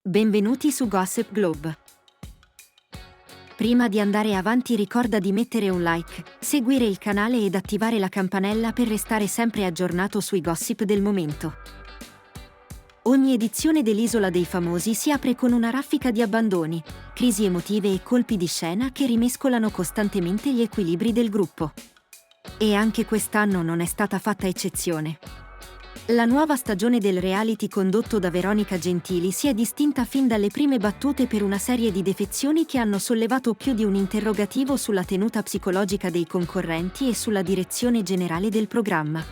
Benvenuti su Gossip Globe. Prima di andare avanti ricorda di mettere un like, seguire il canale ed attivare la campanella per restare sempre aggiornato sui gossip del momento. Ogni edizione dell'Isola dei Famosi si apre con una raffica di abbandoni, crisi emotive e colpi di scena che rimescolano costantemente gli equilibri del gruppo. E anche quest'anno non è stata fatta eccezione. La nuova stagione del reality condotto da Veronica Gentili si è distinta fin dalle prime battute per una serie di defezioni che hanno sollevato più di un interrogativo sulla tenuta psicologica dei concorrenti e sulla direzione generale del programma.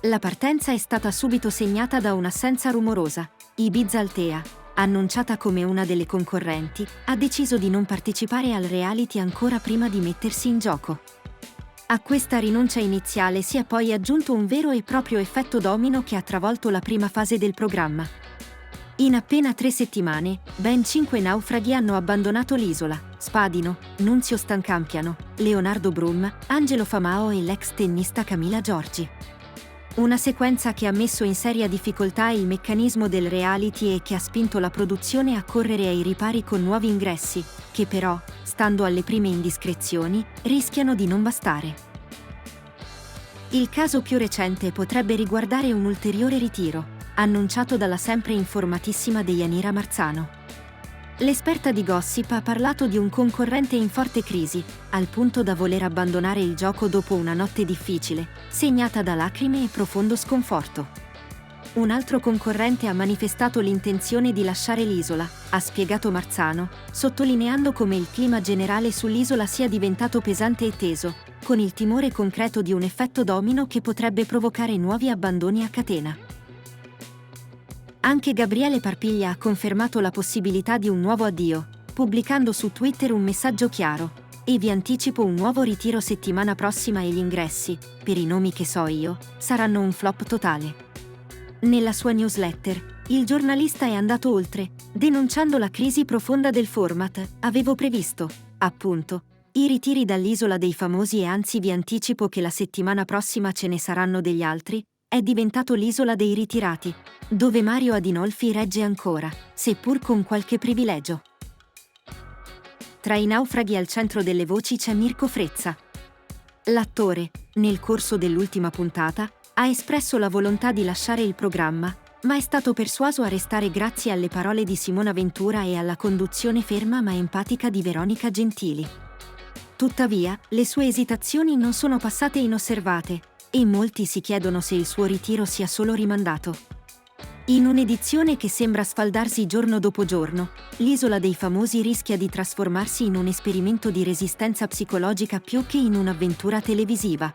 La partenza è stata subito segnata da un'assenza rumorosa. Ibiza Altea, annunciata come una delle concorrenti, ha deciso di non partecipare al reality ancora prima di mettersi in gioco. A questa rinuncia iniziale si è poi aggiunto un vero e proprio effetto domino che ha travolto la prima fase del programma. In appena 3 settimane, ben 5 naufraghi hanno abbandonato l'isola: Spadino, Nunzio Stancampiano, Leonardo Brum, Angelo Famao e l'ex tennista Camila Giorgi. Una sequenza che ha messo in seria difficoltà il meccanismo del reality e che ha spinto la produzione a correre ai ripari con nuovi ingressi, che però, stando alle prime indiscrezioni, rischiano di non bastare. Il caso più recente potrebbe riguardare un ulteriore ritiro, annunciato dalla sempre informatissima Deianira Marzano. L'esperta di gossip ha parlato di un concorrente in forte crisi, al punto da voler abbandonare il gioco dopo una notte difficile, segnata da lacrime e profondo sconforto. Un altro concorrente ha manifestato l'intenzione di lasciare l'isola, ha spiegato Marzano, sottolineando come il clima generale sull'isola sia diventato pesante e teso, con il timore concreto di un effetto domino che potrebbe provocare nuovi abbandoni a catena. Anche Gabriele Parpiglia ha confermato la possibilità di un nuovo addio, pubblicando su Twitter un messaggio chiaro: "E vi anticipo un nuovo ritiro settimana prossima e gli ingressi, per i nomi che so io, saranno un flop totale". Nella sua newsletter, il giornalista è andato oltre, denunciando la crisi profonda del format. "Avevo previsto, appunto, i ritiri dall'Isola dei Famosi e anzi vi anticipo che la settimana prossima ce ne saranno degli altri. È diventato l'Isola dei Ritirati, dove Mario Adinolfi regge ancora, seppur con qualche privilegio". Tra i naufraghi al centro delle voci c'è Mirko Frezza. L'attore, nel corso dell'ultima puntata, ha espresso la volontà di lasciare il programma, ma è stato persuaso a restare grazie alle parole di Simona Ventura e alla conduzione ferma ma empatica di Veronica Gentili. Tuttavia, le sue esitazioni non sono passate inosservate, e molti si chiedono se il suo ritiro sia solo rimandato. In un'edizione che sembra sfaldarsi giorno dopo giorno, l'Isola dei Famosi rischia di trasformarsi in un esperimento di resistenza psicologica più che in un'avventura televisiva.